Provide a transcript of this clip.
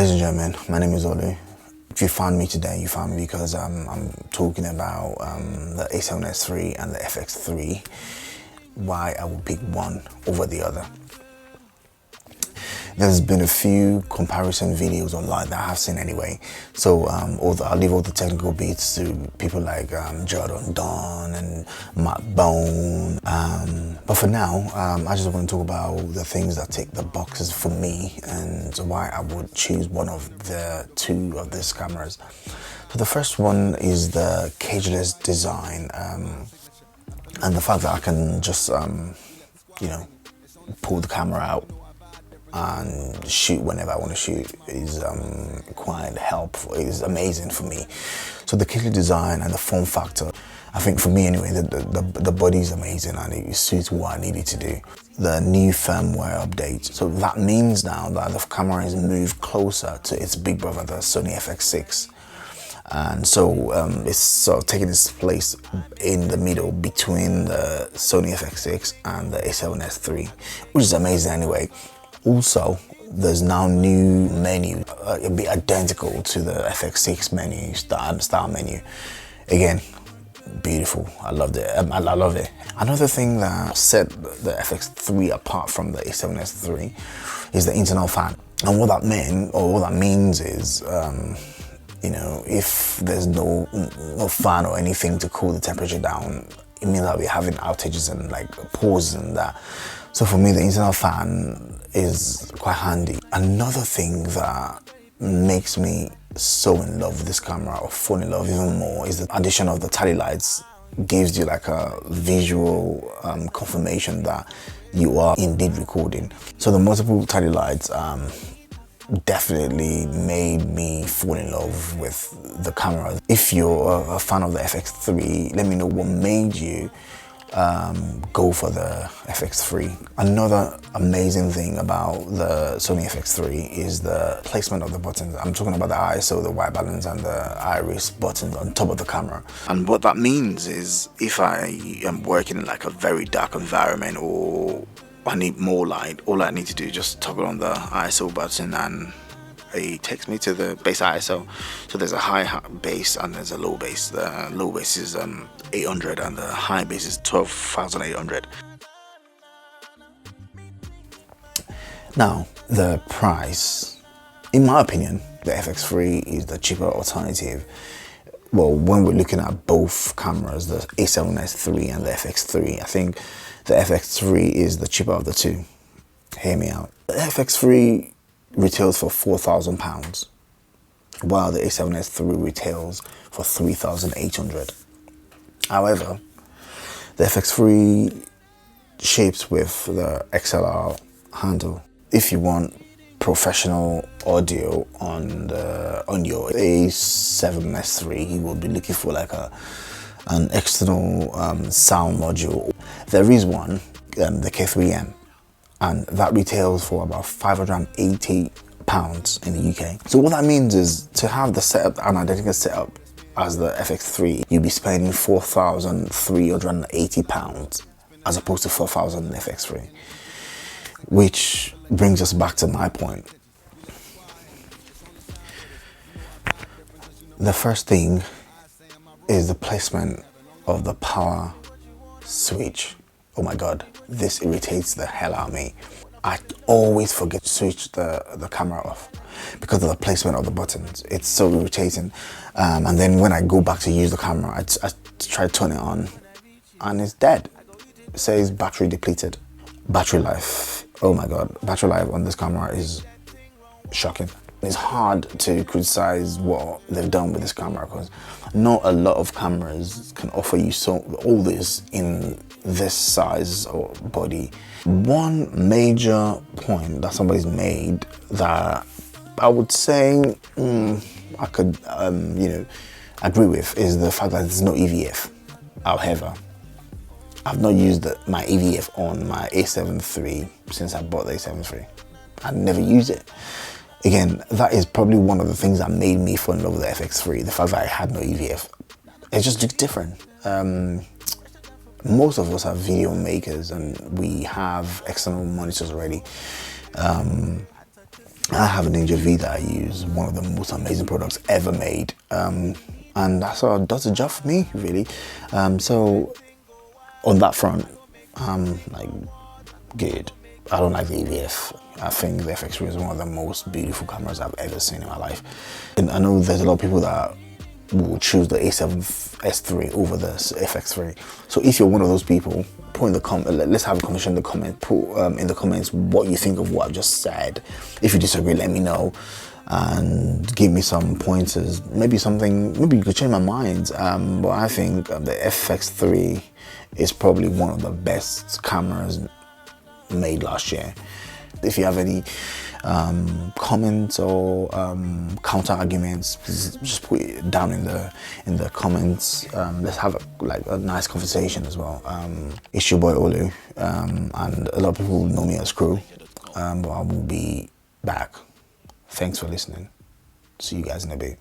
Ladies and gentlemen, my name is Olu. If you found me today, you found me because I'm talking about the A7S3 and the FX3, why I would pick one over the other. There's been a few comparison videos online that I have seen anyway, so I'll leave all the technical bits to people like Jordan Don and Matt Bone. But for now, I just want to talk about the things that tick the boxes for me and why I would choose one of the two of these cameras. So the first one is the cageless design, and the fact that I can just pull the camera out and shoot whenever I want to shoot is quite helpful. It is amazing for me. So the cageless design and the form factor, I think for me anyway, the body is amazing and it suits what I needed to do. The new firmware update, so that means now that the camera is moved closer to its big brother, the Sony FX6. And so it's sort of taking its place in the middle between the Sony FX6 and the A7S3, which is amazing anyway. Also, there's now new menu, it'll be identical to the FX6 menu, style menu. Again, beautiful. I loved it. I love it. Another thing that set the FX3 apart from the A7S3 is the internal fan. And what that meant, or what that means is, if there's no fan or anything to cool the temperature down, it means I'll be having outages and like pauses and that. So for me, the internal fan is quite handy. Another thing that makes me so in love with this camera, or fall in love even more, is the addition of the tally lights. Gives you like a visual confirmation that you are indeed recording. So the multiple tally lights definitely made me fall in love with the camera. If you're a fan of the FX3, let me know what made you go for the FX3. Another amazing thing about the Sony FX3 is the placement of the buttons. I'm talking about the ISO, the white balance and the iris buttons on top of the camera. And what that means is if I am working in like a very dark environment or I need more light, all I need to do is just toggle on the ISO button and it takes me to the base ISO. So there's a high base and there's a low base. The low base is 800 and the high base is 12,800. Now, the price, in my opinion, the FX3 is the cheaper alternative. Well, when we're looking at both cameras, the A7S3 and the FX3, I think the FX3 is the cheaper of the two. Hear me out. The FX3 retails for £4,000, while the A7S3 retails for 3,800. However, the FX3 ships with the XLR handle. If you want professional audio on your A7S3, you will be looking for like an external sound module. There is one, the K3M, and that retails for about £580 in the UK. So what that means is to have the setup, an identical setup as the FX3, you'll be spending £4,380 as opposed to £4,000 in the FX3. Which brings us back to my point. The first thing is the placement of the power switch. Oh my God, this irritates the hell out of me. I always forget to switch the camera off because of the placement of the buttons. It's so irritating. And then when I go back to use the camera, I try to turn it on and it's dead. It says battery depleted. Battery life, oh my God, battery life on this camera is shocking. It's hard to criticize what they've done with this camera because not a lot of cameras can offer you all this in this size or body. One major point that somebody's made that I would say I could agree with is the fact that there's no EVF. However, I've not used my EVF on my A7 III since I bought the A7 III. I never used it. Again, that is probably one of the things that made me fall in love with the FX3, the fact that I had no EVF. It just looks different. Most of us are video makers and we have external monitors already. I have a Ninja V that I use, one of the most amazing products ever made, and that's what does the job for me, really. So on that front, like, good. I don't like the EVF. I think the FX3 is one of the most beautiful cameras I've ever seen in my life. And I know there's a lot of people that will choose the A7S3 over the FX3. So if you're one of those people, put in the let's have a conversation in the comment. Put in the comments what you think of what I've just said. If you disagree, let me know and give me some pointers. Maybe you could change my mind. But I think the FX3 is probably one of the best cameras made last year. If you have any comments or counter arguments, please just put it down in the comments. Let's have a nice conversation as well. It's your boy Olu, and a lot of people know me as Crew, but I will be back. Thanks for listening. See you guys in a bit.